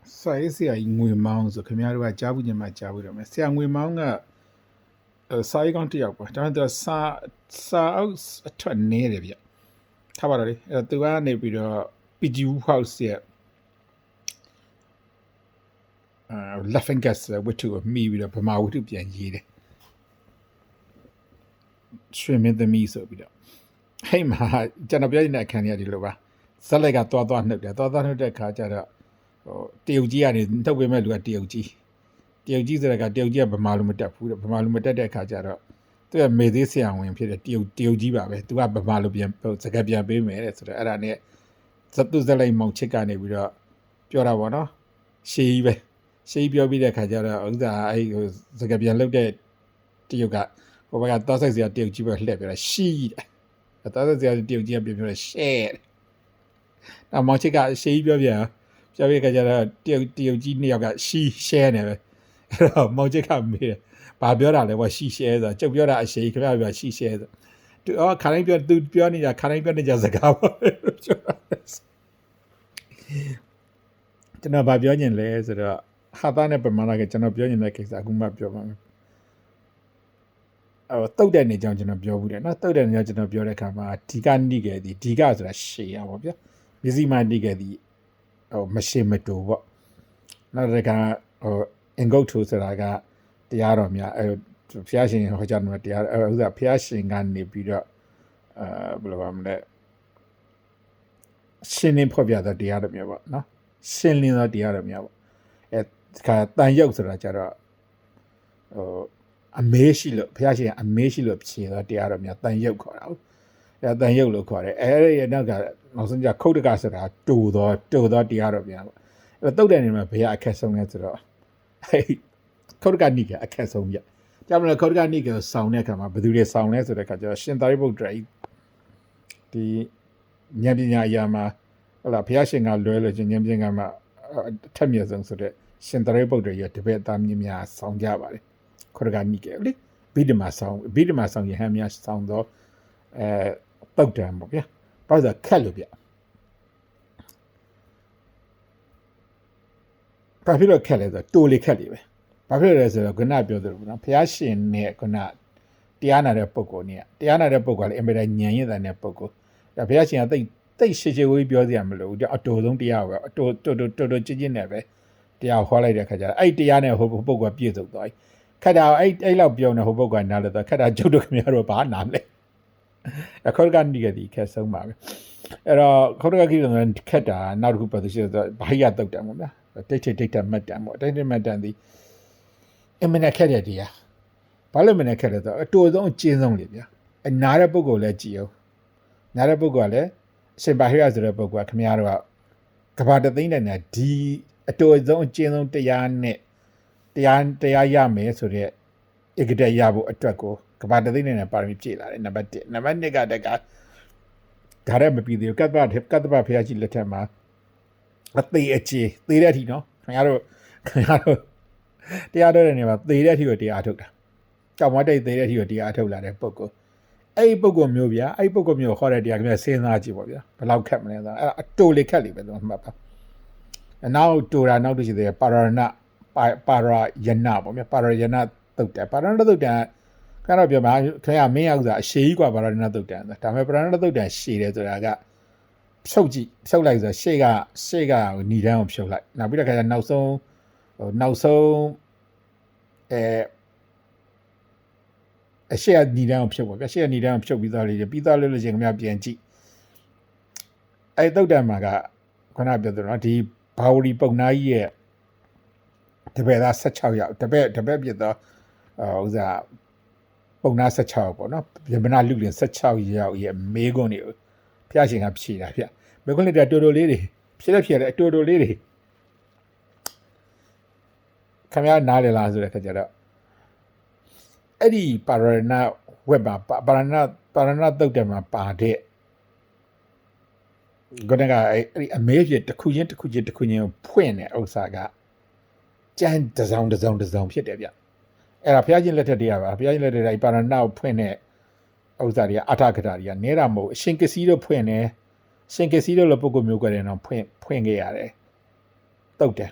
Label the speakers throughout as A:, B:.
A: Saya sia ngwe maung so khmya ro ka ja bu nyin ma ja bu do me sia ngwe maung ka sai kaung tiyauk pa da do sa out a twat ne de bya tha ba do le tu ka ne pi do PGU house ye laughing gas wit to me pi do bama wit to pyan yi de ရွှေမင်းသမီးဆိုပြီးတော့ဟိတ်မှာကျွန်တော်ပြောနေတဲ့အခန်းကြီးဒီလိုပါဇက်လိုက်ကသွားနှုတ်တယ်သွားနှုတ်တဲ့ခါကျတော့ဟိုတရုတ်ကြီးကနေနှုတ်ပေးမဲ့လူကတရုတ်ကြီးဆိုတဲ့ကတရုတ်ကြီးကဗမာလူမတက်ဘူးတဲ့ဗမာလူမတက်တဲ့ခါကျတော့သူကမေသေးဆရာဝန်ဖြစ်တဲ့တရုတ်ကြီးပါပဲသူကဗမာလူပြန်စကားပြန်ပေးမယ်တဲ့ဆိုတော့အဲ့ဒါနဲ့ဇက်လိုက်မောင်ချစ်ကနေပြီးတော့ပြောတာပေါ့နော်ရှေးကြီးပြောပြီးတဲ့ခါကျတော့ဥစ္စာအဲ့ဟိုစကားပြန်လုပ်တဲ့တရုတ်ကဟိုဘက်ကတောက်ဆိုင်စရာတရုတ်ကြီးပဲလှည့်ပြတာရှီးတယ်တောက်ဆိုင်စရာတရုတ်ကြီးကပြောတယ်ရှဲနောက်မောင်ချစ်ကရှေးကြီးပြောပြန်ပြီးခါကျတော့တရုတ်ကြီးနှစ်ယောက်ကရှီးရှဲနေပဲအဲ့တော့မောင်ချစ်ကမေးတယ်ဘာပြောတာလဲဝရှီးရှဲဆိုတော့ကျုပ်ပြောတာအရှေးခင်ဗျားပြောရှီးရှဲဆိုသူခါတိုင်းပြောသူပြောနေတာခါတိုင်းပြောနေကြစကားပါကျွန်တော်ဗာပြောညင်လဲဆိုတော့ဟာသားနဲ့ပမာဏကကျွန်တော်ပြောညင်တဲ့ကိစ္စအခုမှပြောပါမယ်တုတ်တဲ့နေကြောင်းကျွန်တော်ပြောဘူးတယ်နော်တုတ်တဲ့နေကြောင်းကျွန်တော်ပြောတဲ့အခါမှာဒီကနိခဲ့သည်ဒီကဆိုတာရှေ့ရပါဗျာမျက်စိမှနိခဲ့သည်ဟိုမရှိမတူပေါ့နောက်တစ်ခါဟိုအင်္ဂုတ်ထူဆိုတာကတရားတော်များဖျားရှင်ဟောကြားတဲ့တရားဥစ္စာဖျားရှင်ကနေပြီးတော့ဘယ်လိုပါမလဲရှင်းလင်းဖော်ပြတဲ့တရားတော်များပေါ့နော်ရှင်းလင်းသောတရားတော်များပေါ့ခါတန်ရုပ်ဆိုတာကြတော့ဟိုအမေးရှိလို့ဘုရားရှင်အမေးရှိလို့ဖြေတော့တရားတော်များတန်ရုပ်ခေါ်တာဟုတ်အဲတန်ရုပ်လို့ခေါ်တယ်အဲ့ဒီနောက်ကနောက်ဆုံးကျခုတ်တကဆိုတာတူတော့တရားတော်များပေါ့အဲ့တုတ်တယ်နေမှာဘုရားအခက်ဆုံးလဲဆိုတော့ဟဲ့ခုတ်တကနိကအခက်ဆုံးပြကြောင့်မလို့ခုတ်တကနိကဆောင်းတဲ့အခါမှာဘယ်သူတွေဆောင်းလဲဆိုတဲ့အခါကျတော့ရှင်သာရိပုတ္တရာဒီဉာဏ်ပညာအရာမှာဟုတ်လားဘုရားရှင်ကလွဲလို့ဉာဏ်ပညာမှာအထက်မြတ်ဆုံးဆိုတဲ့ရှင်သာရိပုတ္တရာရဲ့တပည့်သားမြင့်များဆောင်းကြပါတယ်ခရဂနိကေလေဗိဓမာဆောင်ယဟန်များဆောင်တော့တုတ်တံပေါ့ဗျာဘာလို့ခက်လို့ဗျဘာဖြစ်လို့ခက်လဲဆိုတော့တိုးလေခက်လေပဲဘာဖြစ်လို့လဲဆိုတော့ခုနပြောသလိုပေါ့နော်ဘုရားရှင်နဲ့ခုနတရားနာတဲ့ပုဂ္ဂိုလ်เนี่ยတရားနာတဲ့ပုဂ္ဂိုလ်ကလည်းအင်မတန်ဉာဏ်ရည်တဲ့ပုဂ္ဂိုလ်ဒါဘုရားရှင်ကတိတ်ရှေဝေးပြောစရာမလိုဘူးအတူဆုံးတရားပဲအတူချင်းနဲ့ပဲတရားဟောလိုက်တဲ့ခါကျတော့အဲ့တရားနဲ့ဟိုပုဂ္ဂိုလ်ပြည့်စုံသွားပြီခက်တာအဲ့လောက်ပြောနေဟိုပုဂ္ဂိုလ်နားလဲတော့ခက်တာကျုပ်တို့ခင်ဗျားတို့ဘာနားလဲအခုကနိကတိခက်ဆုံးပါပဲအဲ့တော့ခုတ်ကကိတော့ခက်တာနောက်တစ်ခုပတ်သက်ရှိတော့ဘာဟိယတုတ်တံပေါ့ဗျာတိတ်မတ်တံပေါ့တိတ်မတ်တံဒီအမနဲ့ခက်တဲ့တရားဘာလို့မနဲ့ခက်လဲဆိုတော့အတူဆုံးအကျဉ်းဆုံးလေဗျာအနားတဲ့ပုဂ္ဂိုလ်လည်းကြည်အောင်နားတဲ့ပုဂ္ဂိုလ်ကလည်းအရှင်ဘာဟိယဆိုတဲ့ပုဂ္ဂိုလ်ကခင်ဗျားတို့ကကဘာတသိန်းတဲ့ညာဒီအတူဆုံးအကျဉ်းဆုံးတရားနဲ့တရားရမယ်ဆိုတဲ့ဧကတရဖို့အတွက်ကိုကဘာတသိန်းနဲ့ပါရမီပြည့်လာတယ်နံပါတ်1နံပါတ်2ကတကဒါရမပြီးသေးဘူးကတ္တပဖျားကြီးလက်ထက်မှာအသေးအချေသေးတဲ့အထိနော်ခင်ဗျားတို့တရားတော်တဲ့နေမှာသေတဲ့အထိကိုတရားထုတ်တာကြောက်မတိတ်သေတဲ့အထိကိုတရားထုတ်လာတဲ့ပုဂ္ဂိုလ်အဲ့ဒီပုဂ္ဂိုလ်မျိုးဗျာအဲ့ဒီပုဂ္ဂိုလ်မျိုးဟောတဲ့တရားခင်ဗျာစဉ်းစားကြည့်ပါဗျာဘယ်လောက်ခက်မလဲဆိုအဲ့အတူလေးခက်လိမ့်မယ်လို့မှတ်ပါနောက်တူတာနောက်တစ်ချီသေးပါရဏပါရယနာပေါ့ဗျာပါရယနာတုတ်တယ်ပါရဏတုတ်တယ်ကတော့ပြောမှာခင်ဗျာမင်းရောက်စားအရှိကြီးกว่าပါရဏတုတ်တယ်ဒါပေမဲ့ပါရဏတုတ်တယ်ရှည်တယ်ဆိုတာကဖြုတ်လိုက်ဆိုရှေ့ကညီတန်းကိုဖြုတ်လိုက်နောက်ပြီးတော့ခါကျနောက်ဆုံးအရှေ့ကညီတန်းကိုဖြုတ်ပါဗျာရှေ့ကညီတန်းကိုဖြုတ်ပြီးသားလို့ချင်းခင်ဗျာပြန်ကြည့်အဲ့တုတ်တယ်မှာကခုနပြောသလိုနော်ဒီဘာဝရီပုံနာကြီးရဲ့တပည့်သား16ယောက်တပည့်ပြစ်တော့ဥစားပုံနာ16ပေါ့နော်ဗြဟ္မဏလူလင်16ယောက်ရဲ့မေးခွန်းတွေကိုဖျားရှင်ကဖြေတာဗျမေးခွန်းတွေတိုလေးတွေဖြေတယ်အတိုလေးတွေခင်ဗျားနားလေလားဆိုတဲ့ခါကျတော့အဲ့ဒီပါရဏဝက်ပါပါရဏတုတ်တယ်မှာပါတဲ့ကိုယ်ကအဲ့ဒီအမေးဖြစ်တစ်ခုချင်းကိုဖွင့်တဲ့ဥစ္စာကကျန်းတစောင်းဖြစ်တယ်ဗျအဲ့ဒါဘုရားရှင်လက်ထက်တည်းပါဘုရားရှင်လက်ထက်တိုင်းပါရဏကိုဖွင့်တဲ့ဥစ္စာတွေကအထကထာတွေကနဲတာမဟုတ်အရှင်ကစီတို့ဖွင့်တယ်ရှင်ကစီတို့လိုပုဂ္ဂိုလ်မျိုးကြတယ်တော့ဖွင့်ခဲ့ရတယ်တုတ်တယ်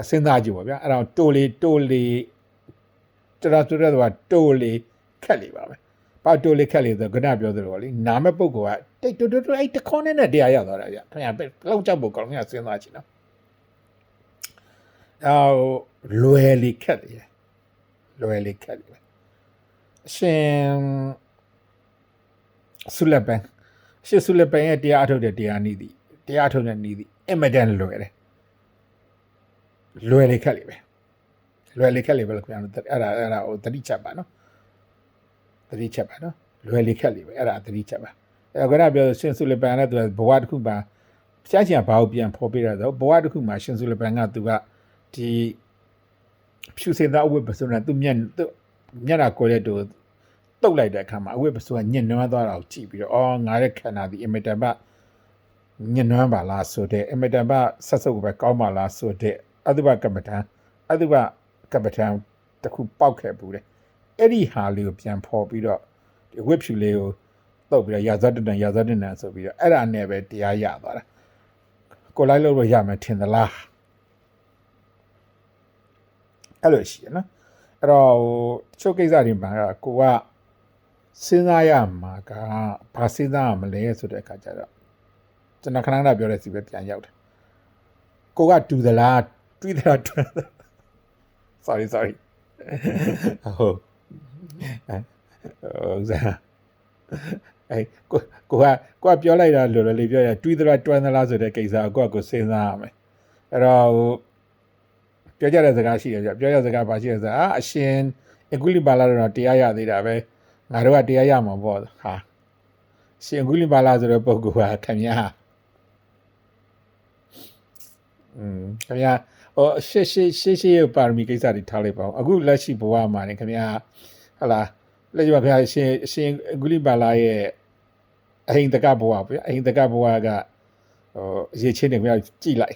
A: စဉ်းစားကြည့်ပါဗျာအဲ့တော့တိုးလေးတော်တော်ဆိုတော့တိုးလေးခက်လေပါပဲဘာတိုးလေးခက်လေဆိုခဏပြောသလိုလေနာမပုဂ္ဂိုလ်ကတိတ်တူအဲ့တခေါနဲ့တရားရောက်သွားတာဗျခင်ဗျာလောက်ကြောက်ဖို့ကောင်းခင်ဗျာစဉ်းစားကြည့်နော်လွယ်လေခက်လေအရှင်ဆုလက်ပန်းရဲ့တရားအထုတ်တဲ့တရားနည်းသည်တရားထုတ်တဲ့နည်းသည်အင်မတန်လွယ်လေခက်လေပဲလို့ခင်ဗျာအဲ့ဒါဟိုတတိချက်ပါနော်လွယ်လေခက်လေပဲအဲ့ဒါတတိချက်ပါအဲ့တော့ခဏပြောရှင်ဆုလက်ပန်းနဲ့သူကဘဝတစ်ခုမှာဖျားချင်ဘာကိုပြန်ဖော်ပြရတော့ဘဝတစ်ခုမှာရှင်ဆုလက်ပန်းကသူကဒီဖြူစင်သားအဝတ်ပစုံနဲ့သူမျက်နှာကိုယ်ရဲ့တူတုတ်လိုက်တဲ့အခါမှာအဝတ်ပစုံကညှဉ်းနှွမ်းသွားတာကိုကြည့်ပြီးတော့ငါရဲ့ခန္ဓာဒီအင်မတန်မှညှဉ်းနှွမ်းပါလားဆိုတဲ့အင်မတန်မှဆက်စုပ်ပဲကောင်းပါလားဆိုတဲ့အတုပကမ္မဋ္ဌာန်းတစ်ခုပေါက်ခဲ့ဘူးတဲ့အဲ့ဒီဟာလေးကိုပြန်ဖော်ပြီးတော့ဒီဝိဖြူလေးကိုတုတ်ပြီးတော့ရာဇတ်တန်ဆိုပြီးတော့အဲ့ဒါနဲ့ပဲတရားရသွားတာကိုလိုက်လို့ရမယ်ထင်သလားအဲ့လိုရှိရနော်အဲ့တော့ချုပ်ကိစ္စတွေမှာကိုကစဉ်းစားရမှာကဘာစဉ်းစားရမလဲဆိုတဲ့အခါကျတော့ကျွန်တော်ခဏပြောတဲ့စီပဲပြန်ရောက်တယ်ကိုကတူသလားတွေးသလားတွန်း sorry ဟုတ်ကိုကပြောလိုက်တာလို့လေပြောရတွေးသလားတွန်းသလားဆိုတဲ့ကိစ္စကိုစဉ်းစားရမယ်အဲ့တော့ပြောကြတဲ့စကားရှိတယ်ပြောကြတဲ့စကားပါရှိတယ်ဆိုအရှင်အကုလိပါလာတော့တရားရသေးတာပဲငါတို့ကတရားရမှာပေါ့ဟာရှင်အကုလိပါလာဆိုတဲ့ပုဂ္ဂိုလ်ကခင်ဗျာဟိုရှေ့ပါရမီကိစ္စတွေထားလိုက်ပါဦးအခုလက်ရှိဘဝမှာနေခင်ဗျာဟလာလက်ရှိမှာခင်ဗျာရှင်အကုလိပါလာရဲ့အဟိန္ဒကဘဝဗျအဟိန္ဒကဘဝကဟိုအရေးချင်းနေခင်ဗျာကြည့်လိုက်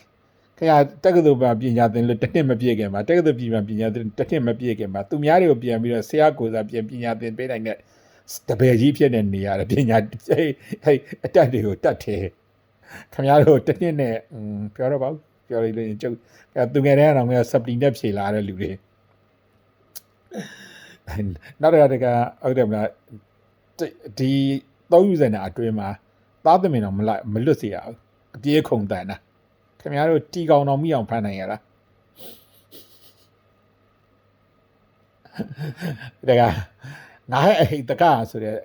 A: ခင်ဗျာတက္ကသိုလ်မှာပညာသင်လို့တစ်နှစ်မပြည့်ခင်မှာတက္ကသိုလ်ပြည်မှာပညာသင်တစ်နှစ်မပြည့်ခင်မှာသူများတွေကိုပြန်ပြီးတော့ဆရာကိုယ်စားပြန်ပညာသင်ပေးနိုင်တဲ့တပည့်ကြီးဖြစ်နေနေရတယ်ပညာဟဲ့အတက်တွေကိုတတ်တယ်ခင်ဗျားတို့တစ်နှစ်နဲ့ပြောတော့ပါဦးပြောလိုက်လို့ကျုပ်သူငယ်တန်းကတော့ငါစပလီနဲ့ဖြေလာတဲ့လူတွေနောက်တစ်ခါဟုတ်တယ်မလားဒီသုံးယူစင်တာအတွင်းမှာသားသမင်တော်မလွတ်စေရဘူးအပြေးခုန်တန်တာခင်ဗျားတို့တီကောင်တော်မိအောင်ဖမ်းနိုင်ရလားဒါကငါအဟိတကဆိုတဲ့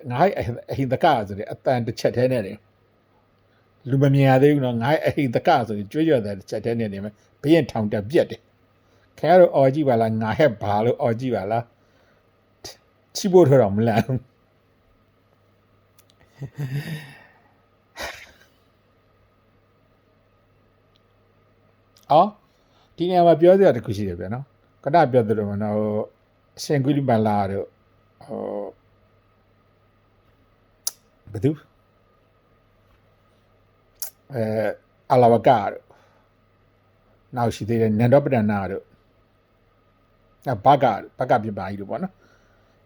A: အဟိတကဆိုတဲ့အတန်တစ်ချက်တည်းနဲ့တယ်လူမမြင်ရသေးဘူးနော်ငါအဟိတကဆိုကြွေးကြော်တဲ့တစ်ချက်တည်းနဲ့နေမယ်ဘရင်ထောင်တက်ပြက်တယ်ခင်ဗျားတို့အော်ကြည့်ပါလားငါဟက်ဘာလို့အော်ကြည့်ပါလားချိဖို့ထော်တော့မလန့်ဘူးဒီနေရာမှာပြောစရာတခုရှိတယ်ဗျာနော်ခဏပြောသလိုမှာနော်အရှင်ဂုလိမလာတို့ဘယ်သူအလာဝကာတို့နောက်ရှိသေးတယ်နန္ဒပဒနာတို့ဘကပြပါကြီးတို့ပေါ့နော်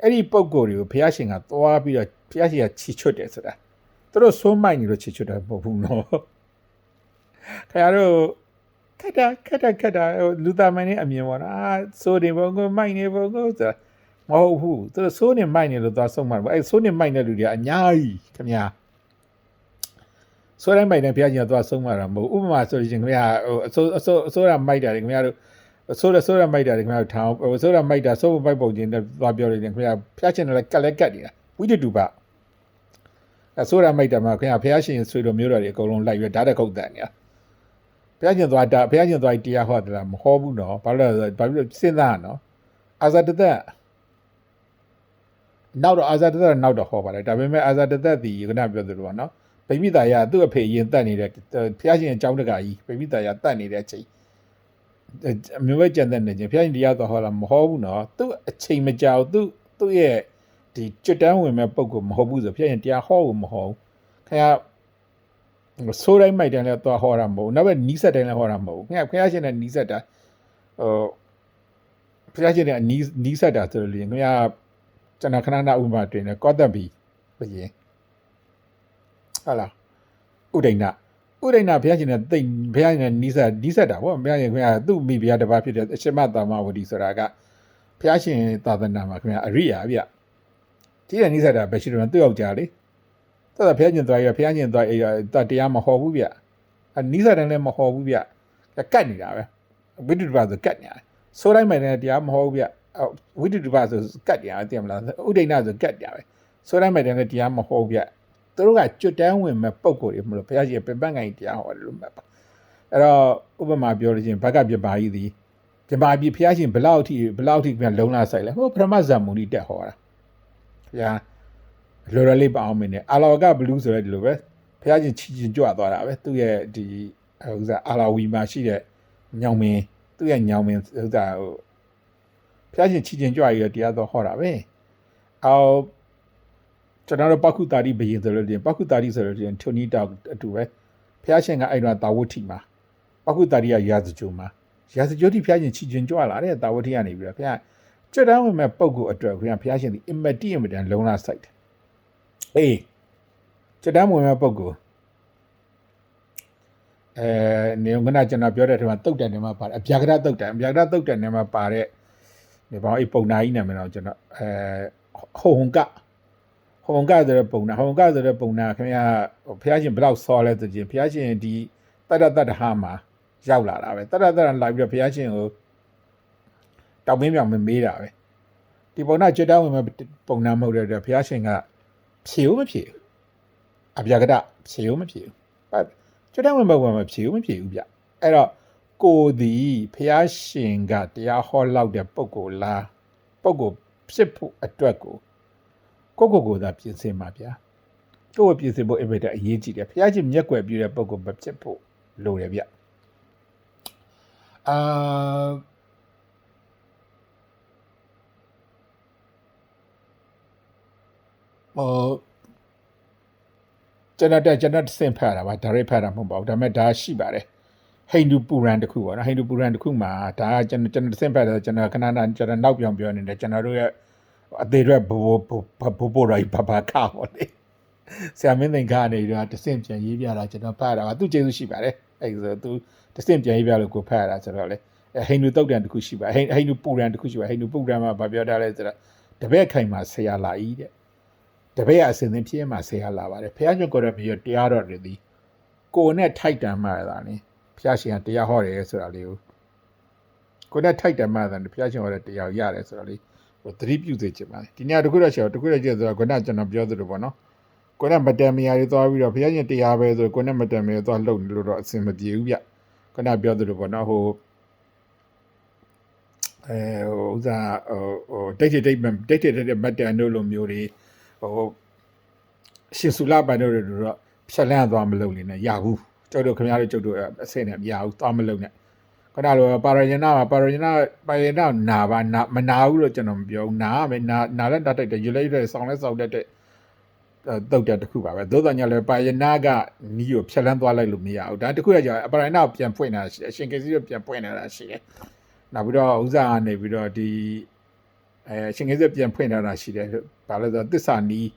A: အဲ့ဒီပုံကိုယ်တွေကိုဘုရားရှင်ကသွားပြီးတော့ဘုရားရှင်ကချီချွတ်တယ်ဆိုတာသူတို့စိုးမိုက်နေလို့ချီချွတ်တာမဟုတ်ဘူးနော်ခင်ဗျားတို့ခက်တာလူသားမင်းနဲ့အမြင်ပေါ့နော်စိုးနေဘုံကိုမိုက်နေဘုံကိုဆိုတာမဟုတ်ဘူးသူတို့စိုးနေမိုက်နေလို့သွားဆုံးမှာပေါ့အဲ့စိုးနေမိုက်တဲ့လူတွေကအများကြီးခင်ဗျာစိုးတိုင်းမိုက်တဲ့ဘုရားရှင်ကသွားဆုံးမှာတော့မဟုတ်ဥပမာဆိုရင်ခင်ဗျာဟိုအစိုးရမိုက်တာတွေခင်ဗျားတို့ဆိုရမိုက်တာတွေခင်ဗျားတို့ထောင်းဆိုရမိုက်တာစိုးမိုက်ပုံချင်းသွားပြောနေတယ်ခင်ဗျာဖျားချင်တယ်ကက်ကတ်နေတာဝိတ္တုပဆိုရမိုက်တာမှာခင်ဗျာဖျားရှင်ဆွေတော်မျိုးတော်တွေအကုန်လုံးလိုက်ရဓာတ်တကုတ်တန်နေတာဘုရားရှင်သွားတရားဟောတယ်လားမဟောဘူးနော်ဘာလို့လဲဆိုတော့စဉ်းစားနော်အာဇာတသက်နောက်တော့အာဇာတသက်နောက်တော့ဟောပါတယ်ဒါပေမဲ့အာဇာတသက်ဒီခုနပြောသလိုပါနော်ဗိမိတာယသူ့အဖေရင်တက်နေတဲ့ဘုရားရှင်အကြောင်းတကာကြီးဗိမိတာယတက်နေတဲ့အချိန်အမျိုးပဲကြံတဲ့နေချင်းဘုရားရှင်တရားတော်ဟောတာမဟောဘူးနော်သူ့အချိန်မကြောက်သူ့ရဲ့ဒီကျွတ်တန်းဝင်မဲ့ပုံကိုမဟုတ်ဘူးဆိုဘုရားရှင်တရားဟောဖို့မဟောဘူးခင်ဗျာဆိုးတိုင်းမိုက်တိုင်းလည်းသွားဟောတာမဟုတ်နောက်ပဲနီးစက်တိုင်းလည်းဟောတာမဟုတ်ခင်ဗျာဘုရားရှင်နဲ့နီးစက်တာဘုရားရှင်နဲ့နီးစက်တာဆိုလို့ခင်ဗျာကျွန်တော်ခဏဥပမာတွင်ကောသက်ဘီဘယင်ဟုတ်လားဥဒိဏ ဥဒိဏဘုရားရှင်နဲ့တိတ်ဘုရားရှင်နဲ့နီးစပ်တာပေါ့ဘုရားရှင်ခင်ဗျာသူ့မိဖုရားတစ်ပါးဖြစ်တဲ့အရှင်မသာမဝတီဆိုတာကဘုရားရှင်သာသနာမှာခင်ဗျာအရိယာဗျဒီကနီးစပ်တာပဲရှိတယ်သူ့ယောက်ျားလေသက်ဘုရားရှင်သွားရဘုရားရှင်သွားတရားမဟောဘူးဗျနီးစပ်တယ်လည်းမဟောဘူးဗျကတ်နေတာပဲဝိတုဒ္ဓဘာဆိုကတ်နေတာဆိုတိုင်းမှလည်းတရားမဟောဘူးဗျဝိတုဒ္ဓဘာဆိုကတ်နေတာသိမလားဥဒိဏဆိုကတ်နေတာပဲဆိုတိုင်းမှလည်းတရားမဟောဘူးဗျသူတို့ကကျွတ်တန်းဝင်မဲ့ပုံကိုယ်တွေမလို့ဘုရားရှင်ပြပန်းကိုင်တရားဟောတယ်လို့မှတ်ပါအဲ့တော့ဥပမာပြောလို့ချင်းဘက်ကပြပါကြီးသည်ပြပါပြီဘုရားရှင်ဘလောက်ထိပြန်လုံလာဆိုင်လဲဟိုပထမဇာမုန်ကြီးတက်ဟောတာဘုရားလော်ရလေးပအောင်မင်းနဲ့အာလောကဘလူးဆိုတဲ့ဒီလိုပဲဘုရားရှင်ချီချင်းကြွသွားတာပဲသူ့ရဲ့ဒီဥစ္စာအာလာဝီမှာရှိတဲ့ညောင်မင်းသူ့ရဲ့ညောင်မင်းဥစ္စာဟိုဘုရားရှင်ချီချင်းကြွရည်တရားတော်ဟောတာပဲအော်ကျွန်တော်တို့ပကုတာတိဘယင်ဆိုလို့ဒီပကုတာတိဆိုလို့ဒီထုံနီတောက်အတူပဲဘုရားရှင်ကအဲ့တော့တာဝတိမှာပကုတာတိကရာဇဂျုံမှာရာဇဂျုတိဘုရားရှင်ချီချင်းကြွလာတဲ့တာဝတိကနေပြီးတော့ဘုရားကျွတ်တန်းဝင်မဲ့ပုံကိုအတွက်ဘုရားရှင်ဒီအင်မတီအင်မတန်လုံလာစိုက်တယ်အေးကျွတ်တန်းဝင်မဲ့ပုံကိုနေငနာကျွန်တော်ပြောတဲ့ထဲမှာတုတ်တန်ထဲမှာပါတယ်အဗျာကရတုတ်တန်ထဲမှာပါတဲ့ဒီဘောင်းအိပုံနာကြီးနာမည်တော့ကျွန်တော်ဟုံကဆိုတဲ့ပုံနာခင်ဗျာဘုရားရှင်ဘယ်တော့ဆော်လဲဆိုရင်ဘုရားရှင်ဒီတတဟာမှာရောက်လာတာပဲတတလာပြီးတော့ဘုရားရှင်ကိုတောင်မင်းမြောင်မေးတာပဲဒီပုံနာကျွတ်တောင်းဝင်မဲ့ပုံနာမဟုတ်တဲ့ဘုရားရှင်ကဖြေဦးမဖြေဘူးအဗျာကရဖြေဦးမဖြေဘူးကျွတ်တောင်းဝင်မဲ့ပုံမှာဖြေဦးမဖြေဘူးဗျအဲ့တော့ကိုဒီဘုရားရှင်ကတရားဟောလောက်တဲ့ပုံကိုလားပုံကိုဖြစ်ဖို့အတွက်ကိုသာပြင်ဆင်ပါဗျာကိုယ်ပြင်ဆင်ဖို့အင်မတန်အရေးကြီးတယ်ဘုရားရှင်မျက်ကွယ်ပြတဲ့ပုံကိုမဖြစ်ဖို့လိုတယ်ဗျကျွန်တော်စင်ဖတ်တာပါဒါရိဖတ်တာမဟုတ်ပါဘူးဒါပေမဲ့ဒါရှိပါတယ်ဟိန္ဒူပူရန်တစ်ခုပေါ့နော်ဟိန္ဒူပူရန်တစ်ခုမှာဒါကကျွန်တော်စင်ဖတ်တယ်ကျွန်တော်ခဏကျွန်တော်နောက်ပြောနေတယ်ကျွန်တော်တို့ရဲ့အသေးရွက်ဘိုးရိုက်ဘာခါဟောလေဆရာမင်းသင်္ခါနေတော့တဆင့်ပြန်ရေးပြတာကျွန်တော်ဖတ်တာပါသူကျေးဇူးရှိပါတယ်အဲ့ဆိုသူတဆင့်ပြန်ရေးပြလို့ကိုဖတ်ရတာဆိုတော့လေဟိန္ဒူတုတ်တန်တစ်ခုရှိပါဟိန္ဒူပူရန်တစ်ခုရှိပါဟိန္ဒူပူရန်မှာဗာပြောထားလဲဆိုတော့တပည့်ခိုင်မှာဆရာလာဤတဲ့တပည့်အစဉ်သင်ဖြစ်မှာဆရာလာပါတယ်ဘုရားညွှန်ကိုရပြီးတရားတော်တွေဒီကိုနဲ့ထိုက်တန်မှတာလေဘုရားရှင်ကတရားဟောတယ်ဆိုတာလေးကိုနဲ့ထိုက်တန်မှတာဘုရားရှင်ဟောတဲ့တရားရတယ်ဆိုတာလေးသတိပြုစေချင်ပါတယ်ဒီနေ့တခုတော့ဆိုတော့ကျွန်တော်ပြောသလိုပေါ့နော်ကိုနဲ့မတန်မရာတွေသွားပြီးတော့ဘုရားရှင်တရားပဲဆိုကိုနဲ့မတန်မရာသွားလှုပ်လို့တော့အဆင်မပြေဘူးဗျခုနပြောသလိုပေါ့နော်ဟိုဥစားတိတ်မတန်တို့လိုမျိုးတွေဟိုရှင်စုလာပန်တို့တော့ဖြက်လန်းသွားမလုပ်နေနဲ့ရဘူးကျုပ်တို့ခင်ဗျားတို့ကျုပ်တို့အဆင်နဲ့မရဘူးသွားမလုပ်နဲ့ခုနလိုပါရယနာနာပါမနာဘူးလို့ကျွန်တော်မပြောဘူးနာပဲနာလက်တတ်တဲ့ယူလိုက်တဲ့ဆောင်းတဲ့တုတ်တဲ့တခုပါပဲသို့တော်ညလည်းပါရနာကနီးကိုဖြက်လန်းသွားလိုက်လို့မရဘူးဒါတခုရကြအပရိုင်နာပြန်ဖွင့်တာရှိအရှင်ကေစီတို့ပြန်ဖွင့်တာရှိတယ်နောက်ပြီးတော့ဥစ္စာကနေပြီးတော့ဒီရှင်ကေစီပြန်ဖွင့်တာရှိတယ်ဘာလဲဆိုတော့သစ္စာနီး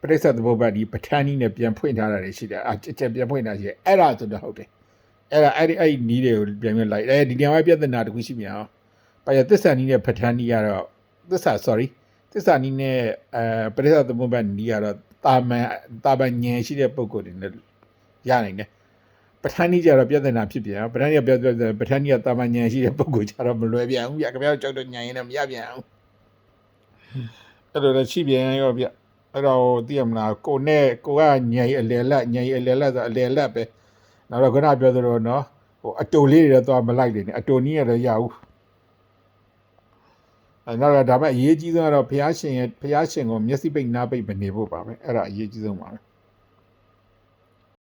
A: ပရိစ္ဆေသဘောပတ်ဒီပဋ္ဌာန်းနီးနဲ့ပြန်ဖွင့်ထားတာရှိတယ်ပြန်ဖွင့်တာရှိတယ်အဲ့ဒါဆိုတော့ဟုတ်တယ်အဲ့နီးတွေကိုပြန်လိုက်ဒီနေရာမှာပြဿနာတခုရှိမြန်အောင်ပါရသစ္စာနီးနဲ့ပဋ္ဌာန်းနီးကတော့သစ္စာနီးနဲ့ပရိစ္ဆေသဘောပတ်နီးကတော့တာမန်ဉာဏ်ရှိတဲ့ပုံကိုယ်တွေနဲ့ရနိုင်တယ်ပဋ္ဌာန်းနီးကြတော့ပြဿနာဖြစ်ပြန်ပဋ္ဌာန်းနီးကပဋ္ဌာန်းနီးကတာမန်ဉာဏ်ရှိတဲ့ပုံကိုယ်ကြတော့မလွယ်ပြန်ဘူးဗျခင်ဗျားတို့ကြောက်တော့ဉာဏ်ရင်းနဲ့မရပြန်အောင်အဲ့လိုလည်းရှိပြန်ရောဗျအဲ့တော့သိရမလားကိုကဉာဏ်အလယ်လက်ဆိုအလယ်လက်ပဲနောက်တော့ခုနပြောသလိုနော်ဟိုအတူလေးတွေတော့မလိုက်နေအတူနီးရတယ်ရဘူးအဲ့တော့ဒါပေမဲ့အရေးကြီးဆုံးကတော့ဘုရားရှင်ကိုမျက်စိပိတ်နားပိတ်မနေဖို့ပါပဲအဲ့ဒါအရေးကြီးဆုံးပါပဲ